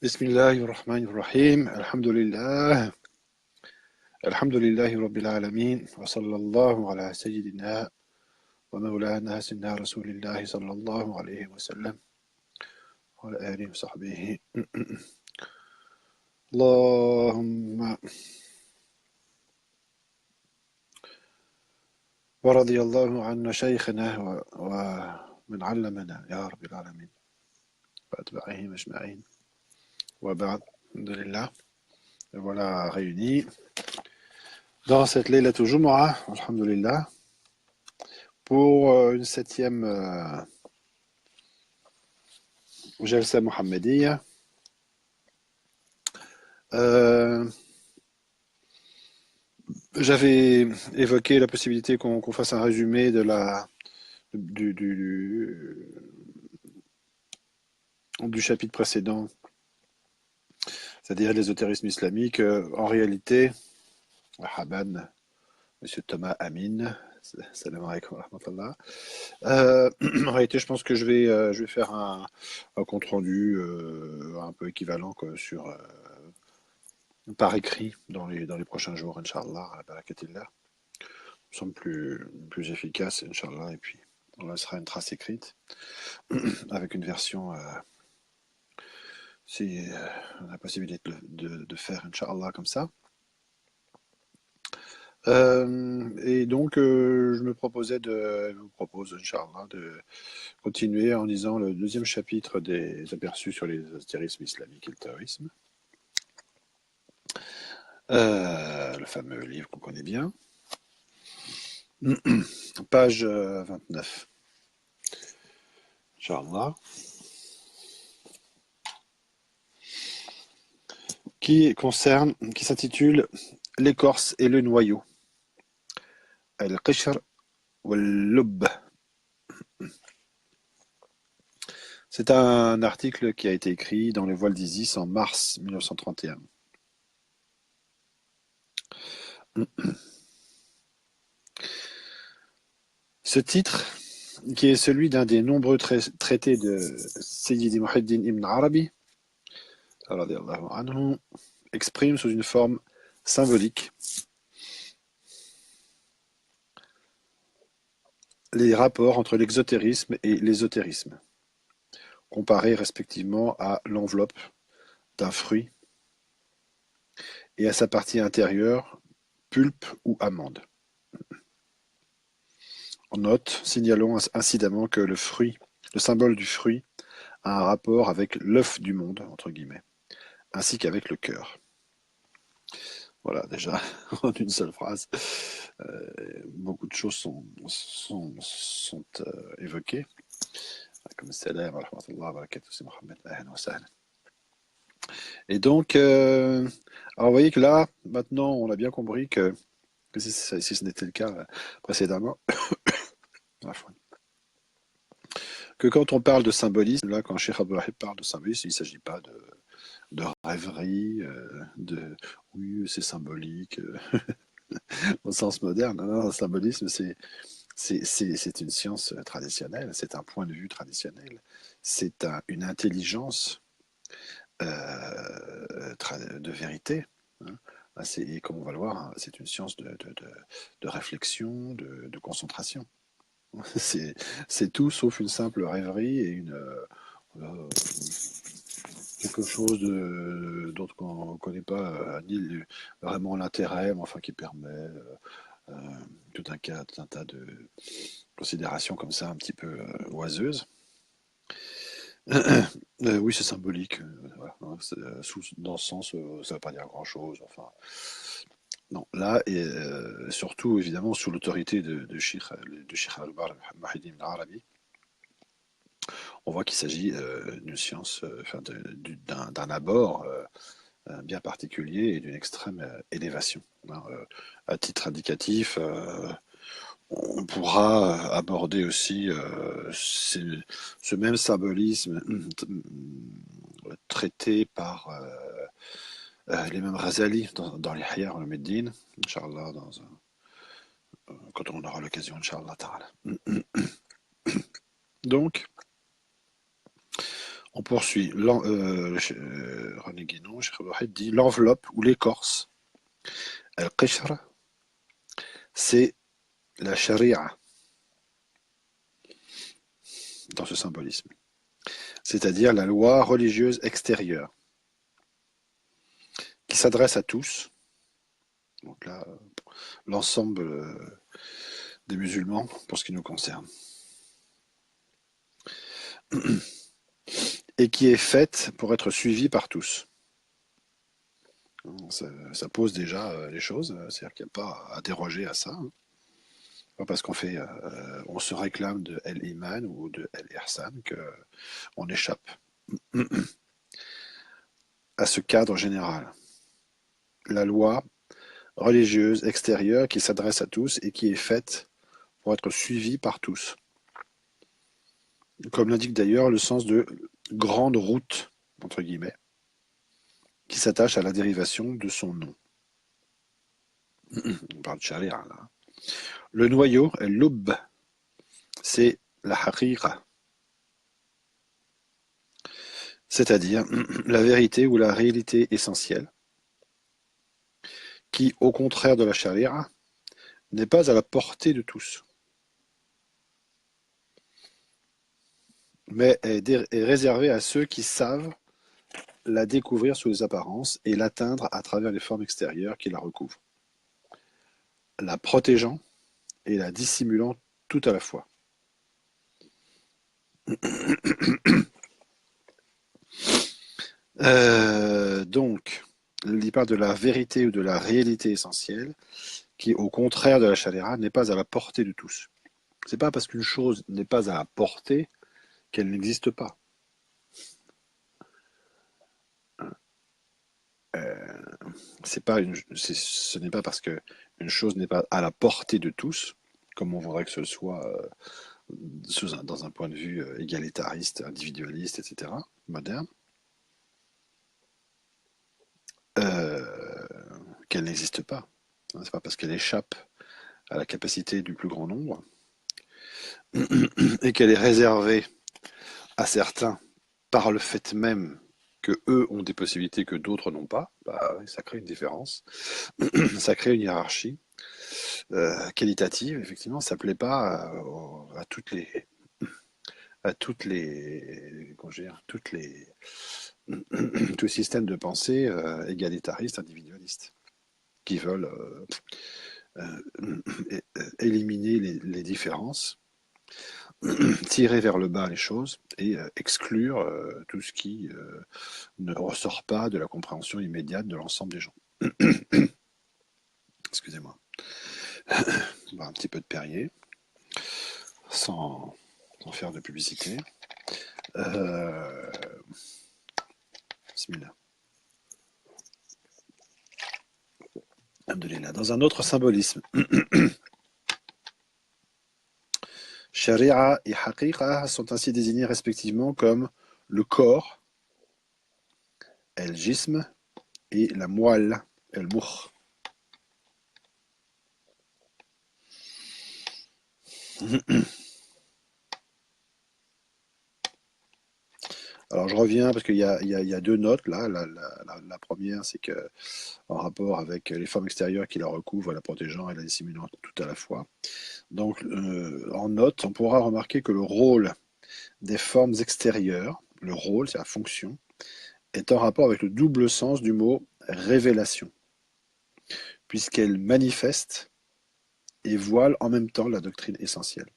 Bismillahirrahmanirrahim. Alhamdulillah. Alhamdulillahi Rabbil Alamin. Wa sallallahu ala Sayyidina wa Mawlana Sayyidina Rasulillahi sallallahu alayhi wa sallam. Wa ala alihi wa sahbihi. Allahumma. Wa radiyallahu anna shaykhana wa min allamana ya Rabbil Alamin. Wa atba'ihim ajma'in. Wa ba'd. Alhamdulillah. Et voilà réunis dans cette Laylatul Jumu'ah. Alhamdulillah. Pour une septième Jalsa Mohammediya. J'avais évoqué la possibilité qu'on fasse un résumé du chapitre précédent, c'est-à-dire l'ésotérisme islamique. En réalité, Haban, Monsieur Thomas Amin, salam alaikum wa rahmatullah. En réalité, je pense que je vais faire un compte rendu un peu équivalent par écrit dans les prochains jours, Inch'Allah, à la barakatillah. Me semble plus efficace, Inch'Allah, et puis on laissera une trace écrite avec une version si on a la possibilité de faire, Inch'Allah, comme ça. Et donc, je vous propose, Inch'Allah, de continuer en lisant le deuxième chapitre des aperçus sur l'ésotérisme islamique et le terrorisme. Le fameux livre qu'on connaît bien. Page 29. Inch'Allah. Qui s'intitule L'écorce et le noyau. Al-Qishr wal-Lubb. C'est un article qui a été écrit dans les voiles d'Isis en mars 1931. Ce titre, qui est celui d'un des nombreux traités de Sayyidi Muhyiddin ibn Arabi, radiyallahu anhu, exprime sous une forme symbolique les rapports entre l'exotérisme et l'ésotérisme, comparés respectivement à l'enveloppe d'un fruit et à sa partie intérieure, pulpe ou amande. En note, signalons incidemment que le symbole du fruit, a un rapport avec l'œuf du monde, entre guillemets, ainsi qu'avec le cœur. Voilà, déjà, en une seule phrase, beaucoup de choses sont évoquées. Comme salam wa rahmatullah wa barakatuh, c'est Mohamed, ahlan wa sahlan. Et donc, alors vous voyez que là, maintenant, on a bien compris que si ce n'était le cas précédemment, que quand on parle de symbolisme, là, quand Cheikh Abdul Wahid parle de symbolisme, il ne s'agit pas de rêverie, oui, c'est symbolique, au sens moderne. Non, le symbolisme, c'est une science traditionnelle, c'est un point de vue traditionnel, c'est une intelligence de vérité. Hein. Et comme on va le voir, hein, c'est une science de réflexion, de concentration. C'est tout sauf une simple rêverie et quelque chose dont on ne connaît pas ni vraiment l'intérêt, mais enfin qui permet tout un tas de considérations comme ça un petit peu oiseuses. Oui, c'est symbolique. Voilà, hein, dans ce sens, ça ne veut pas dire grand-chose. Enfin, non, là, et surtout, évidemment, sous l'autorité de Cheikh Al-Bar Muhyiddin ibn Arabi, on voit qu'il s'agit d'une science, d'un abord bien particulier et d'une extrême élévation. Hein. À titre indicatif, on pourra aborder aussi ce même symbolisme traité par l'imam Ghazali dans les Ihya Ulumuddin, Inch'Allah, quand on aura l'occasion, Inch'Allah ta'ala. Donc, On poursuit. René Guénon, Cheikh Abou dit l'enveloppe ou l'écorce. Al-Qishr, c'est la charia dans ce symbolisme, c'est-à-dire la loi religieuse extérieure qui s'adresse à tous. Donc là, l'ensemble des musulmans pour ce qui nous concerne. Et qui est faite pour être suivie par tous. Ça pose déjà les choses, c'est-à-dire qu'il n'y a pas à déroger à ça. Hein. Pas parce on se réclame de El-Iman ou de El-Ihsan qu'on échappe à ce cadre général. La loi religieuse extérieure qui s'adresse à tous et qui est faite pour être suivie par tous. Comme l'indique d'ailleurs le sens de grande route, entre guillemets, qui s'attache à la dérivation de son nom. On parle de charia là. Le noyau, l'ub, c'est la haqiqa, c'est-à-dire la vérité ou la réalité essentielle, qui, au contraire de la charia, n'est pas à la portée de tous, mais est réservée à ceux qui savent la découvrir sous les apparences et l'atteindre à travers les formes extérieures qui la recouvrent, la protégeant et la dissimulant tout à la fois. Donc, il parle de la vérité ou de la réalité essentielle qui, au contraire de la charia, n'est pas à la portée de tous. C'est pas parce qu'une chose n'est pas à la portée qu'elle n'existe pas. Euh, ce n'est pas parce qu'une chose n'est pas à la portée de tous, comme on voudrait que ce soit dans un point de vue égalitariste, individualiste, etc., moderne, euh, qu'elle n'existe pas. C'est pas parce qu'elle échappe à la capacité du plus grand nombre et qu'elle est réservée à certains par le fait même que eux ont des possibilités que d'autres n'ont pas, bah, ça crée une différence, ça crée une hiérarchie qualitative. Effectivement, ça plaît pas à comment dire, tout le système de pensée égalitariste, individualiste, qui veulent éliminer les différences, tirer vers le bas les choses et exclure tout ce qui ne ressort pas de la compréhension immédiate de l'ensemble des gens. Excusez-moi. On va un petit peu de Perrier, sans faire de publicité. Bismillah. Alhamdulillah. Dans un autre symbolisme, Sharia et Haqiqa sont ainsi désignés respectivement comme le corps, el-jism, et la moelle, el-mukh. Alors je reviens parce qu'il y a deux notes là. La première, c'est que en rapport avec les formes extérieures qui la recouvrent, la protégeant et la dissimulant tout à la fois. Donc en note, on pourra remarquer que le rôle des formes extérieures, le rôle, c'est la fonction, est en rapport avec le double sens du mot révélation, puisqu'elle manifeste et voile en même temps la doctrine essentielle.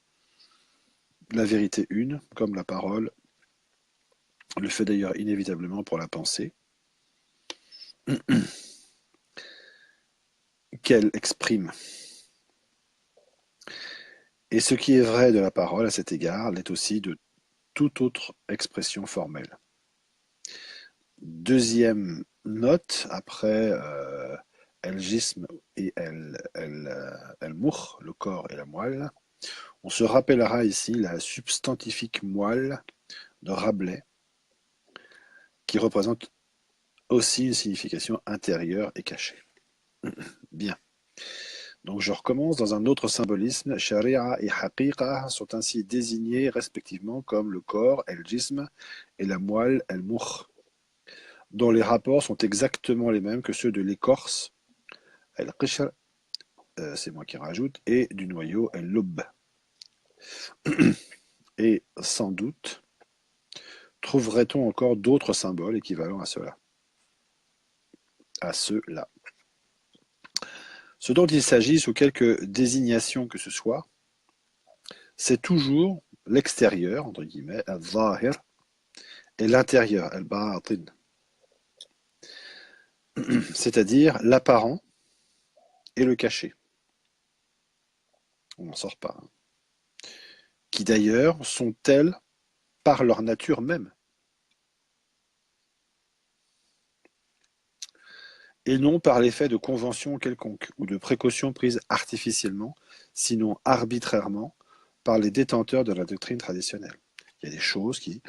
La vérité une, comme la parole le fait d'ailleurs inévitablement pour la pensée, qu'elle exprime. Et ce qui est vrai de la parole à cet égard l'est aussi de toute autre expression formelle. Deuxième note, après el-jism et el-mukh, le corps et la moelle, on se rappellera ici la substantifique moelle de Rabelais, qui représente aussi une signification intérieure et cachée. Bien. Donc je recommence dans un autre symbolisme. Sharia et haqiqa sont ainsi désignés respectivement comme le corps, el-jism, et la moelle, el-mukh, dont les rapports sont exactement les mêmes que ceux de l'écorce, el-qishr, c'est moi qui rajoute, et du noyau, el-lub. Et sans doute, trouverait-on encore d'autres symboles équivalents à ceux-là. Ce dont il s'agit, sous quelque désignation que ce soit, c'est toujours l'extérieur, entre guillemets, al-zahir, et l'intérieur, al-batin, c'est-à-dire l'apparent et le caché. On n'en sort pas. Qui d'ailleurs sont tels par leur nature même, et non par l'effet de convention quelconque ou de précaution prise artificiellement, sinon arbitrairement, par les détenteurs de la doctrine traditionnelle. Il y a des choses qui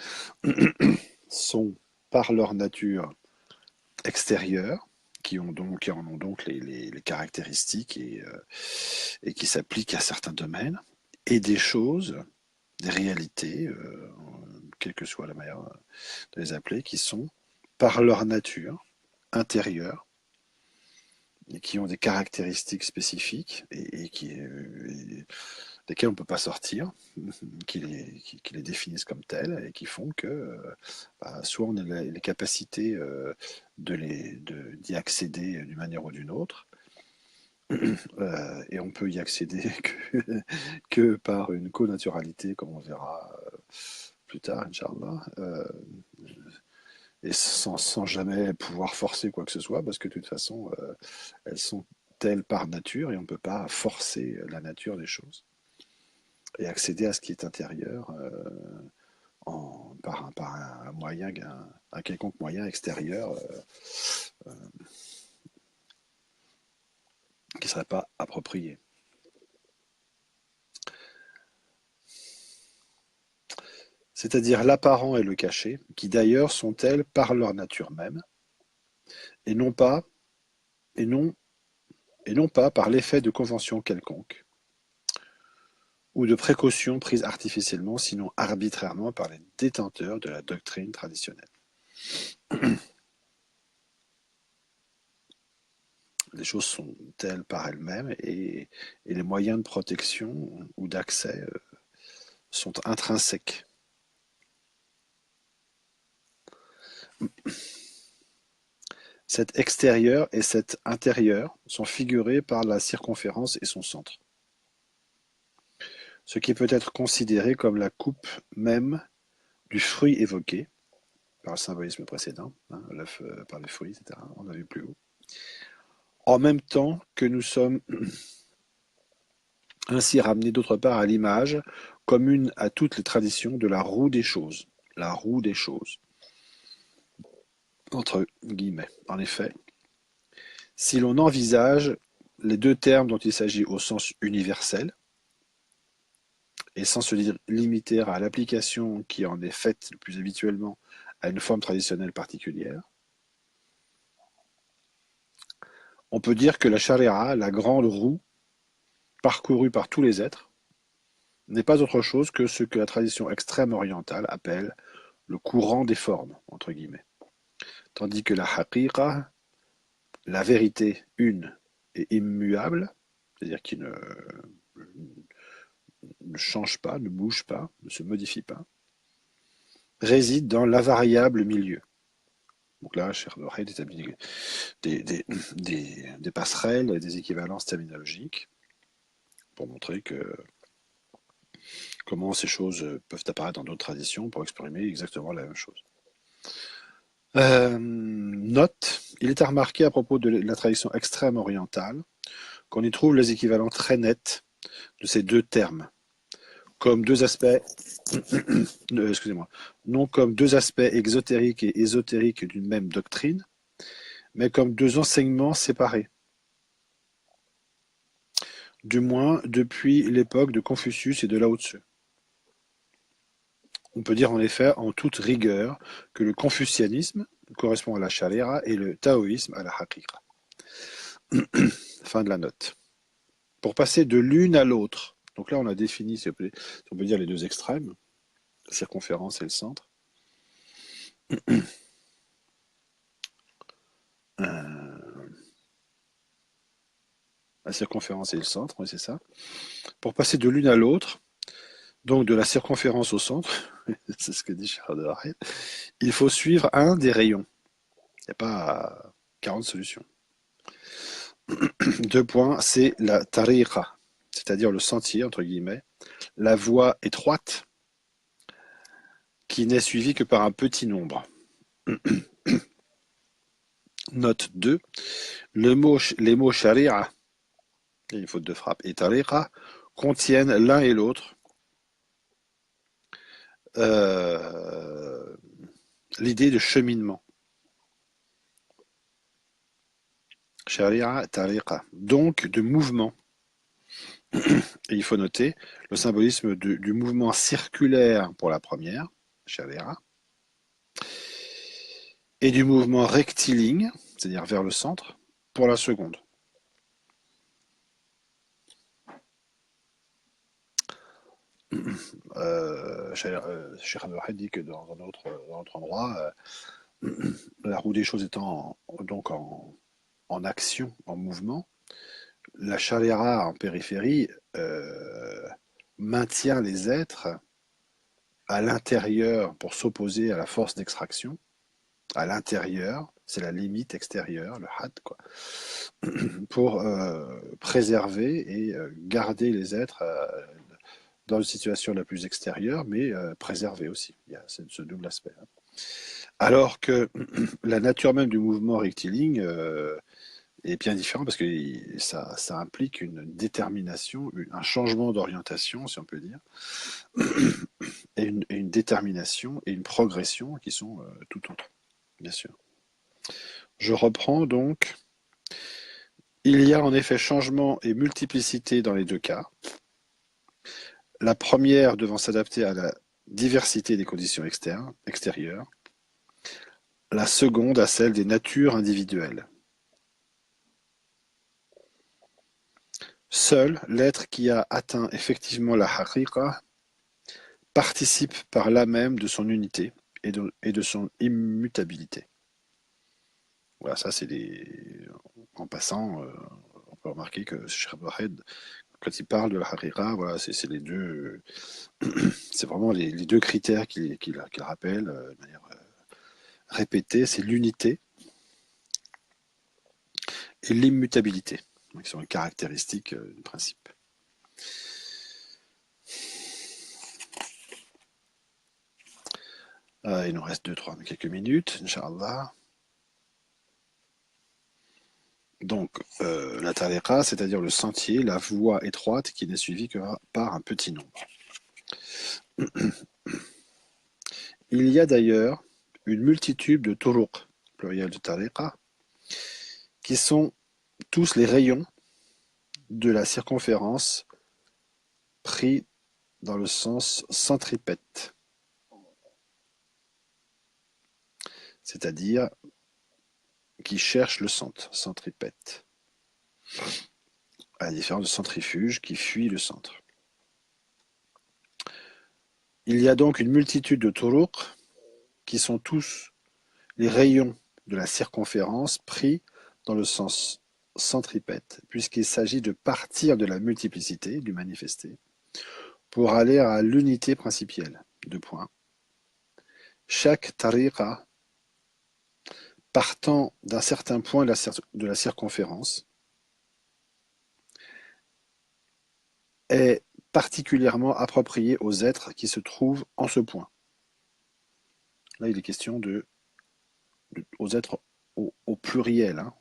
sont par leur nature extérieures, qui en ont donc les caractéristiques et qui s'appliquent à certains domaines, et des choses, des réalités, quelle que soit la manière de les appeler, qui sont par leur nature intérieure et qui ont des caractéristiques spécifiques et desquelles on ne peut pas sortir, qui les définissent comme telles et qui font que soit on a les capacités d'y accéder d'une manière ou d'une autre, et on peut y accéder que par une connaturalité, comme on verra plus tard, Inch'Allah, et sans jamais pouvoir forcer quoi que ce soit, parce que de toute façon, elles sont telles par nature et on ne peut pas forcer la nature des choses et accéder à ce qui est intérieur par un moyen, un quelconque moyen extérieur qui ne serait pas approprié. C'est-à-dire l'apparent et le caché, qui d'ailleurs sont telles par leur nature même, et non pas, et non, et non pas par l'effet de convention quelconque, ou de précautions prises artificiellement, sinon arbitrairement par les détenteurs de la doctrine traditionnelle. Les choses sont telles par elles-mêmes et les moyens de protection ou d'accès sont intrinsèques. Cet extérieur et cet intérieur sont figurés par la circonférence et son centre, ce qui peut être considéré comme la coupe même du fruit évoqué par le symbolisme précédent, hein, l'œuf par le fruit, etc. On a vu plus haut. En même temps que nous sommes ainsi ramenés d'autre part à l'image commune à toutes les traditions de la roue des choses. La roue des choses. Entre guillemets. En effet, si l'on envisage les deux termes dont il s'agit au sens universel, et sans se limiter à l'application qui en est faite le plus habituellement à une forme traditionnelle particulière, on peut dire que la charia, la grande roue, parcourue par tous les êtres, n'est pas autre chose que ce que la tradition extrême orientale appelle le courant des formes, entre guillemets. Tandis que la haqiqa, la vérité une et immuable, c'est-à-dire qui ne change pas, ne bouge pas, ne se modifie pas, réside dans l'invariable milieu. Donc là, Cheikh Wahid établit des passerelles et des équivalences terminologiques pour montrer comment ces choses peuvent apparaître dans d'autres traditions pour exprimer exactement la même chose. Note, il est à remarquer à propos de la tradition extrême orientale qu'on y trouve les équivalents très nets de ces deux termes, comme deux aspects, excusez-moi, non comme deux aspects exotériques et ésotériques d'une même doctrine, mais comme deux enseignements séparés. Du moins depuis l'époque de Confucius et de Lao Tzu. On peut dire en effet en toute rigueur que le confucianisme correspond à la charia et le taoïsme à la haqiqa. Fin de la note. pour passer de l'une à l'autre. Donc là, on a défini, si on peut dire, les deux extrêmes, la circonférence et le centre. Euh, la circonférence et le centre, oui, c'est ça. Pour passer de l'une à l'autre, donc de la circonférence au centre, c'est ce que dit Charles, il faut suivre un des rayons. Il n'y a pas 40 solutions. Deux points, c'est la tariqa, c'est-à-dire le sentier, entre guillemets, la voie étroite qui n'est suivie que par un petit nombre. Note 2, les mots sharia, il y a une faute de frappe, et tariqa contiennent l'un et l'autre euh, l'idée de cheminement. Sharia, tariqa, donc de mouvement. Et il faut noter le symbolisme du mouvement circulaire pour la première, sharia, et du mouvement rectiligne, c'est-à-dire vers le centre, pour la seconde. Cheikh Abdelrahid dit que dans un autre endroit, la roue des choses étant donc en action, en mouvement, la chaléra en périphérie maintient les êtres à l'intérieur pour s'opposer à la force d'extraction. À l'intérieur, c'est la limite extérieure, le had, quoi, pour préserver et garder les êtres dans une situation la plus extérieure, mais préserver aussi. Il y a ce double aspect. Hein. Alors que la nature même du mouvement rectiligne est bien différente parce que ça implique une détermination, un changement d'orientation, si on peut dire, et une détermination et une progression qui sont tout autres, bien sûr. Je reprends donc. Il y a en effet changement et multiplicité dans les deux cas. La première devant s'adapter à la diversité des conditions extérieures, la seconde à celle des natures individuelles. Seul l'être qui a atteint effectivement la haqiqa participe par là même de son unité et de son immutabilité. Voilà, ça c'est des... En passant, on peut remarquer que Cheikh Abdelrahid, quand il parle de la haqiqa, voilà, c'est les deux... c'est vraiment les deux critères qu'il rappelle de manière répétée, c'est l'unité et l'immutabilité, qui sont les caractéristiques du principe. Il nous reste quelques minutes, Inch'Allah. Donc, la tariqa, c'est-à-dire le sentier, la voie étroite qui n'est suivie que par un petit nombre. Il y a d'ailleurs une multitude de turuq, pluriel de tariqa, qui sont tous les rayons de la circonférence pris dans le sens centripète, c'est-à-dire qui cherche le centre, centripète, à la différence de centrifuge qui fuit le centre. Il y a donc une multitude de turuq qui sont tous les rayons de la circonférence pris dans le sens centripète, puisqu'il s'agit de partir de la multiplicité, du manifesté, pour aller à l'unité principielle. Deux points. Chaque tariqa, partant d'un certain point de la circonférence, est particulièrement approprié aux êtres qui se trouvent en ce point. Là, il est question aux êtres au pluriel. Hein.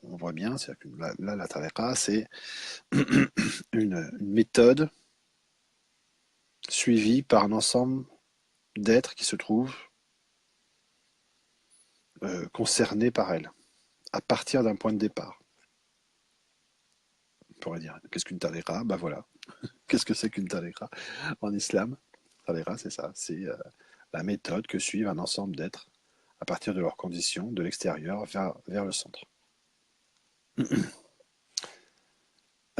On voit bien, que là, la tariqa, c'est une méthode suivie par un ensemble d'êtres qui se trouvent concernés par elle, à partir d'un point de départ. On pourrait dire, qu'est-ce qu'une tariqa? Ben voilà. Qu'est-ce que c'est qu'une tariqa en islam? Tariqa, c'est ça. C'est la méthode que suivent un ensemble d'êtres à partir de leurs conditions, de l'extérieur vers le centre.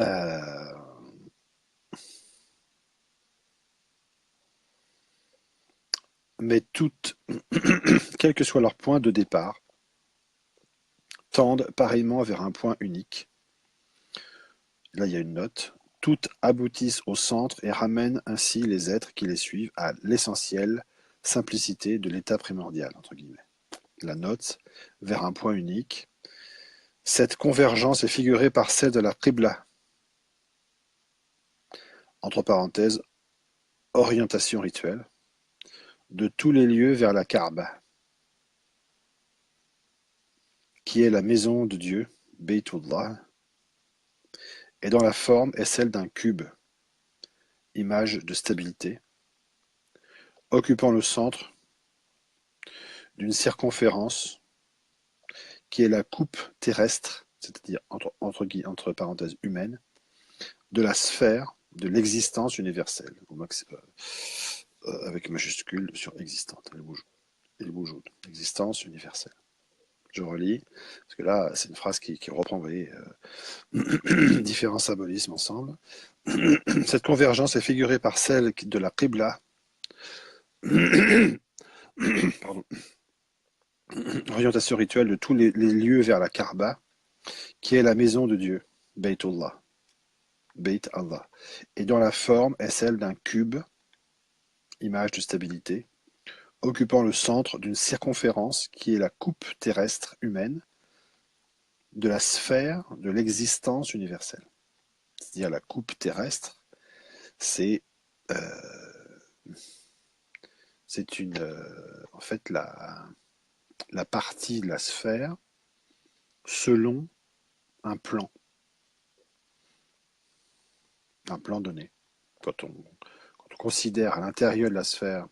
Euh, mais toutes, quel que soit leur point de départ, tendent pareillement vers un point unique. Là, il y a une note. Toutes aboutissent au centre et ramènent ainsi les êtres qui les suivent à l'essentielle simplicité de l'état primordial, entre guillemets. La note, vers un point unique. Cette convergence est figurée par celle de la Qibla, entre parenthèses, orientation rituelle, de tous les lieux vers la Kaaba, qui est la maison de Dieu, Baytullah, et dont la forme est celle d'un cube, image de stabilité, occupant le centre d'une circonférence qui est la coupe terrestre, c'est-à-dire entre parenthèses humaine, de la sphère de l'existence universelle, avec majuscule sur existante, et le boujoud, existence universelle. Je relis, parce que là, c'est une phrase qui reprend, vous voyez, différents symbolismes ensemble. Cette convergence est figurée par celle de la Qibla, pardon, orientation rituelle de tous les lieux vers la Kaaba, qui est la maison de Dieu, Baytullah, Bayt Allah, et dont la forme est celle d'un cube, image de stabilité, occupant le centre d'une circonférence qui est la coupe terrestre humaine de la sphère de l'existence universelle. C'est-à-dire la coupe terrestre, c'est une en fait la partie de la sphère selon un plan donné. Quand on considère à l'intérieur de la sphère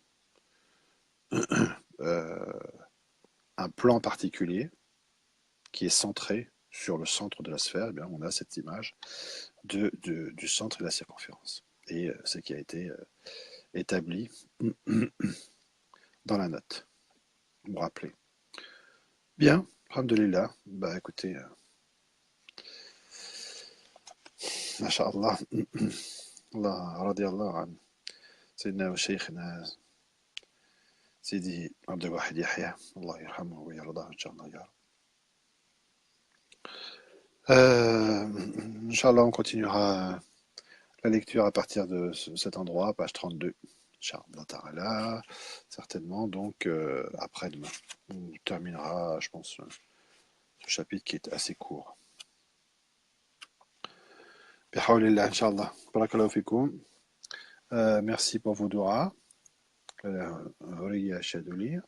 euh, un plan particulier qui est centré sur le centre de la sphère, eh bien, on a cette image du centre et de la circonférence. Et ce qui a été établi dans la note. Vous vous rappelez. Bien, alhamdoulilah. Bah écoutez, masha'Allah, Allah radiallahu an سيدنا وشيخنا سيدي عبد الواحد يحيى الله يرحمه ويرضاه إن شاء الله يا رب. Inch'Allah, on continuera la lecture à partir de cet endroit, page 32. Inch'Allah ta'ala, certainement, donc après-demain. On terminera, je pense, ce chapitre qui est assez court. Bihawlillah, Inch'Allah. Barakallahu fikoum. Merci pour vos doigts. Horiya Shadouli.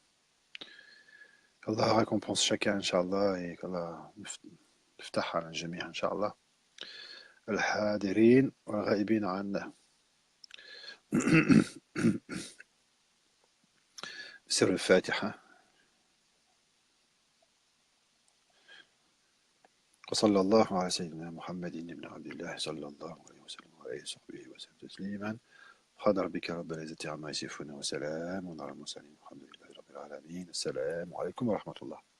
Allah récompense chacun, Inch'Allah, et qu'Allah يفتحها على الجميع إن شاء الله الحاضرين والغائبين عنا سر الفاتحة وصلى الله على سيدنا محمد بن عبد الله صلى الله عليه وسلم وعلى صحبه وسلم تسليما سبحان ربك رب العزة عما يصفون وسلام على المرسلين والحمد لله رب العالمين السلام عليكم ورحمة الله